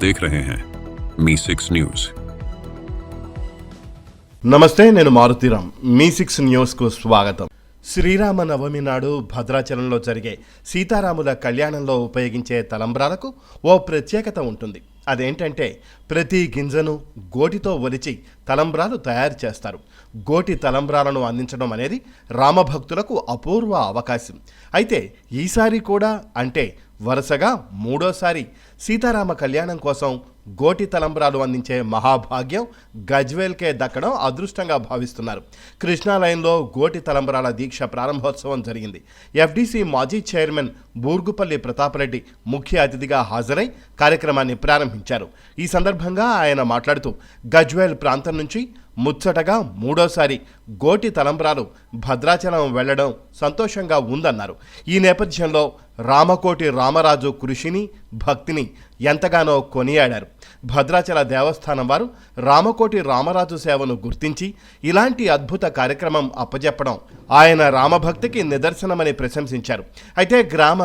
देख रहे हैं मी6 न्यूज। నమస్తే, నేను మారుతీరామ్. మీ6 న్యూస్కు స్వాగతం. శ్రీరామ నవమి నాడు భద్రాచలంలో జరిగే సీతారాముల కళ్యాణంలో ఉపయోగించే తలంబ్రాలకు ఓ ప్రత్యేకత ఉంటుంది. అదేంటంటే ప్రతి గింజను గోటితో ఒలిచి తలంబ్రాలు తయారు చేస్తారు. గోటి తలంబ్రాలను అందించడం అనేది రామభక్తులకు అపూర్వ అవకాశం. అయితే ఈసారి కూడా, అంటే వరుసగా మూడోసారి సీతారామ కళ్యాణం కోసం గోటి తలంబ్రాలు అందించే మహాభాగ్యం గజ్వేల్కే దక్కడం అదృష్టంగా భావిస్తున్నారు. కృష్ణాలయంలో గోటి తలంబ్రాల దీక్ష ప్రారంభోత్సవం జరిగింది. ఎఫ్డీసీ మాజీ చైర్మన్ బూర్గుపల్లి ప్రతాపరెడ్డి ముఖ్య అతిథిగా హాజరై కార్యక్రమాన్ని ప్రారంభించారు. ఈ సందర్భంగా ఆయన మాట్లాడుతూ గజ్వేల్ ప్రాంతం నుంచి ముచ్చటగా మూడోసారి గోటి తలంబ్రాలు భద్రాచలం వెళ్లడం సంతోషంగా ఉందన్నారు. ఈ నేపథ్యంలో రామకోటి రామరాజు కృషిని, భక్తిని ఎంతగానో కొనియాడారు. భద్రాచల దేవస్థానం వారు రామకోటి రామరాజు సేవను గుర్తించి ఇలాంటి అద్భుత కార్యక్రమం అప్పజెప్పడం ఆయన రామభక్తికి నిదర్శనమని ప్రశంసించారు. అయితే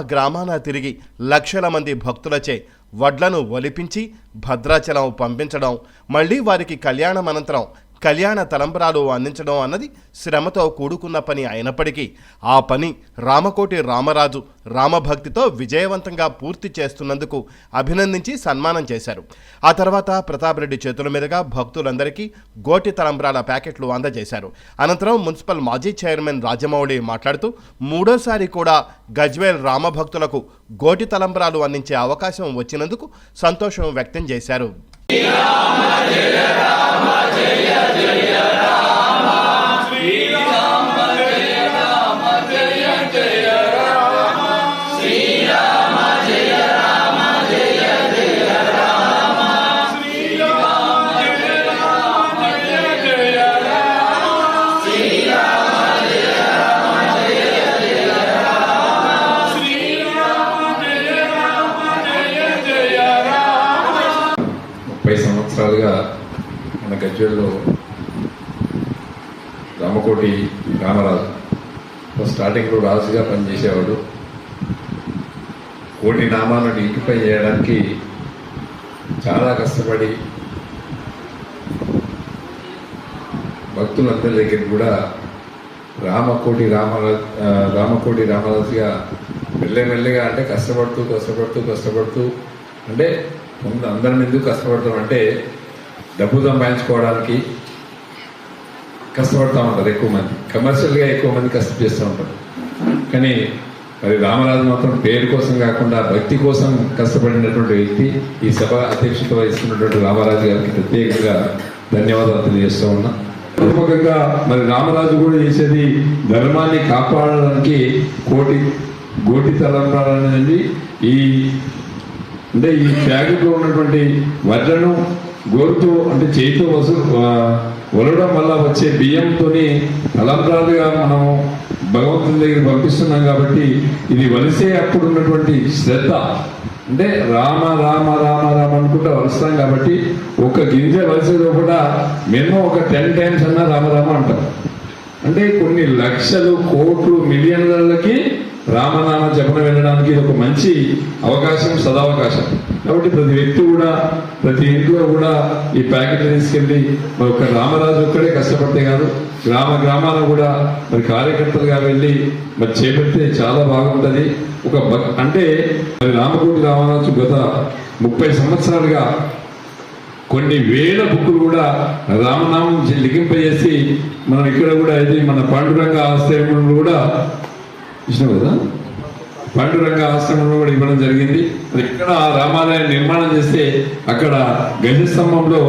గ్రామాన తిరిగి లక్షల మంది భక్తులచే వడ్లను ఒలిపించి భద్రాచలం పంపించడం, మళ్ళీ వారికి కళ్యాణం అనంతరం కళ్యాణ తలంబ్రాలు అందించడం అన్నది శ్రమతో కూడుకున్న పని అయినప్పటికీ ఆ పని రామకోటి రామరాజు రామభక్తితో విజయవంతంగా పూర్తి చేస్తున్నందుకు అభినందించి సన్మానం చేశారు. ఆ తర్వాత ప్రతాపరెడ్డి చేతుల మీదుగా భక్తులందరికీ గోటి తలంబ్రాల ప్యాకెట్లు అందజేశారు. అనంతరం మున్సిపల్ మాజీ చైర్మన్ రాజమౌళి మాట్లాడుతూ మూడోసారి కూడా గజ్వేల్ రామభక్తులకు గోటి తలంబ్రాలు అందించే అవకాశం వచ్చినందుకు సంతోషం వ్యక్తం చేశారు. సంవత్సరాలుగా మన గజ్వేల్లో రామకోటి రామరాజు స్టార్టింగ్లో రాజుగా పనిచేసేవాడు. కోటి నామాలను ఇంటిపై చేయడానికి చాలా కష్టపడి భక్తులందరి దగ్గర కూడా రామకోటి రామరాజుగా మెల్లమెల్లగా, అంటే కష్టపడుతూ అంటే అందరం ఎందుకు కష్టపడతాం అంటే డబ్బు సంపాదించుకోవడానికి కష్టపడుతూ ఉంటారు. ఎక్కువ మంది కమర్షియల్గా ఎక్కువ మంది కష్టం చేస్తూ ఉంటారు. కానీ మరి రామరాజు మాత్రం పేరు కోసం కాకుండా భక్తి కోసం కష్టపడినటువంటి వ్యక్తి. ఈ సభ అధ్యక్షత వహిస్తున్నటువంటి రామరాజు గారికి ప్రత్యేకంగా ధన్యవాదాలు తెలియజేస్తూ ఉన్నా. ప్రముఖంగా మరి రామరాజు కూడా చేసేది ధర్మాన్ని కాపాడడానికి గోటి తలంబ్రాలు అనేది ఈ ప్యాకెట్లో ఉన్నటువంటి వడ్లను గోరుతో, అంటే చేతితో ఒలవడం వల్ల వచ్చే బియ్యంతో తలంబ్రాలుగా మనం భగవంతుని దగ్గర పంపిస్తున్నాం. కాబట్టి ఇది వలిసే అప్పుడు ఉన్నటువంటి శ్రద్ధ, అంటే రామ రామ రామ రామ అనుకుంటా వలుస్తాం. కాబట్టి ఒక గింజ వలసేదో కూడా మినిమం ఒక 10 times అన్నా రామరామ అంటాం. అంటే కొన్ని లక్షలు, కోట్లు, మిలియన్లకి రామనామ జపన వెళ్ళడానికి ఇది ఒక మంచి అవకాశం, సదావకాశం. కాబట్టి ప్రతి వ్యక్తి కూడా, ప్రతి ఇంట్లో కూడా ఈ ప్యాకెట్ తీసుకెళ్ళి మరి ఒక రామరాజు ఒక్కడే కష్టపడితే కాదు, గ్రామాలను కూడా మరి కార్యకర్తలుగా వెళ్ళి మరి చేపడితే చాలా బాగుంటుంది. అంటే మరి రామకోటి రామరాజు గత 30 సంవత్సరాలుగా కొన్ని వేల బుక్కులు కూడా రామనామం లిఖింపజేసి మనం ఇక్కడ కూడా అయితే మన పాండురంగ ఆశ్రమంలో కూడా ఇష్టం కదా, పాండురంగ ఆశ్రమంలో కూడా ఇవ్వడం జరిగింది. ఇక్కడ రామాలయం నిర్మాణం చేస్తే అక్కడ గజస్తంభంలో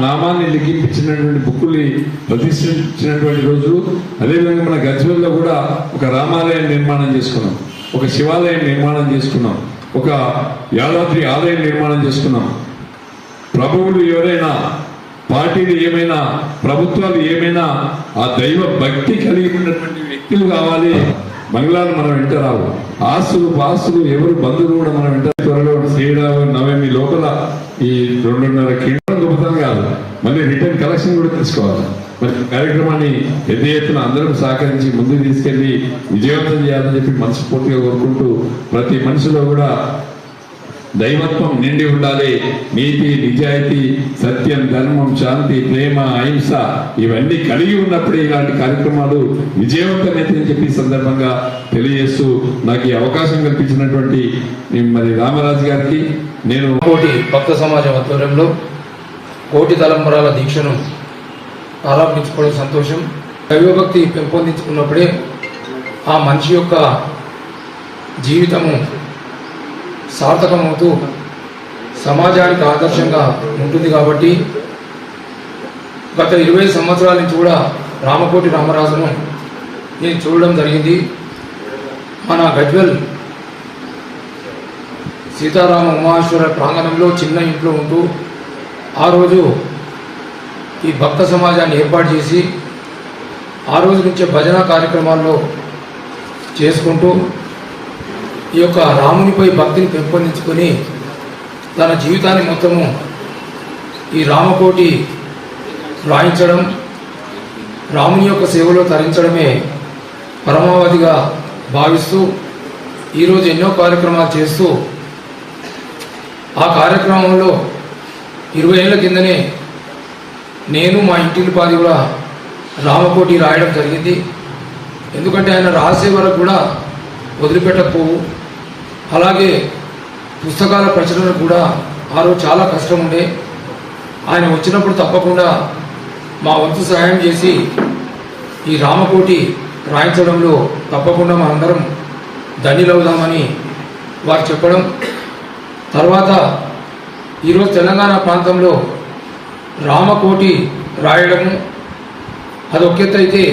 నామాన్ని లిఖింపించినటువంటి బుక్కుల్ని ప్రతిష్ఠించినటువంటి రోజులు. అదేవిధంగా మన గజ్వేల్లో కూడా ఒక రామాలయం నిర్మాణం చేసుకున్నాం, ఒక శివాలయం నిర్మాణం చేసుకున్నాం, ఒక యాదాద్రి ఆలయం నిర్మాణం చేసుకున్నాం. ప్రభువులు ఎవరైనా, పార్టీలు ఏమైనా, ప్రభుత్వాలు ఏమైనా ఆ దైవ భక్తి కలిగి ఉన్నటువంటి వ్యక్తులు కావాలి. బంగ్లాలు మనం వెంట రావు, ఆస్తులు ఎవరు బంధువులు కూడా మనం వెంట. త్వరలో శ్రీరామ నవమి లోపల ఈ 2.5 కింటాల గొప్పతనం కాదు, మళ్ళీ రిటర్న్ కలెక్షన్ కూడా తీసుకోవాలి. మరి కార్యక్రమాన్ని పెద్ద ఎత్తున అందరూ సహకరించి ముందుకు తీసుకెళ్లి విజయవంతం చేయాలని చెప్పి మనస్ఫూర్తిగా కోరుకుంటూ ప్రతి మనిషిలో కూడా దైవత్వం నిండి ఉండాలి. నీతి, నిజాయితీ, సత్యం, ధర్మం, శాంతి, ప్రేమ, అహింస ఇవన్నీ కలిగి ఉన్నప్పుడే ఇలాంటి కార్యక్రమాలు విజయవంతమైతే చెప్పి సందర్భంగా తెలియజేస్తూ నాకు ఈ అవకాశం కల్పించినటువంటి మరి రామరాజు గారికి నేను కోటి భక్త సమాజం ఆధ్వర్యంలో కోటి తలంబరాల దీక్షను ప్రారంభించుకోవడం సంతోషం. దైవభక్తి పెంపొందించుకున్నప్పుడే ఆ మనిషి యొక్క జీవితము సార్థకమవుతూ సమాజానికి ఆదర్శంగా ఉంటుంది. కాబట్టి గత 20 సంవత్సరాల నుంచి కూడా రామకోటి రామరాజును నేను చూడడం జరిగింది. మన గజ్వెల్ సీతారామ ఉమాశ్వర ప్రాంగణంలో చిన్న ఇంట్లో ఉంటూ ఆ రోజు ఈ భక్త సమాజాన్ని ఏర్పాటు చేసి ఆ రోజు నుంచే భజన కార్యక్రమాల్లో చేసుకుంటూ ఈ యొక్క రామునిపై భక్తిని పెంపొందించుకొని తన జీవితాన్ని మొత్తము ఈ రామకోటి రాయించడం, రాముని యొక్క సేవలో తరించడమే పరమావధిగా భావిస్తూ ఈరోజు ఎన్నో కార్యక్రమాలు చేస్తూ ఆ కార్యక్రమంలో 20 ఏళ్ల కిందనే నేను మా ఇంటిల్లిపాది కూడా రామకోటి రాయడం జరిగింది. ఎందుకంటే ఆయన రాసే వరకు కూడా వదిలిపెట్టకపోవు. అలాగే పుస్తకాల ప్రచురణ కూడా ఆ రోజు చాలా కష్టం ఉండే. ఆయన వచ్చినప్పుడు తప్పకుండా మా వంతు సహాయం చేసి ఈ రామకోటి రాయించడంలో తప్పకుండా మనందరం ధన్యులవుదామని వారు చెప్పడం. తర్వాత ఈరోజు తెలంగాణ ప్రాంతంలో రామకోటి రాయడము అదొక అయితే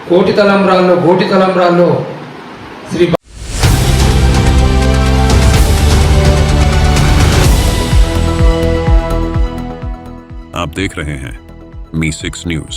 కోటి తలంబ్రాల్లో శ్రీ आप देख रहे हैं मी 6 न्यूज।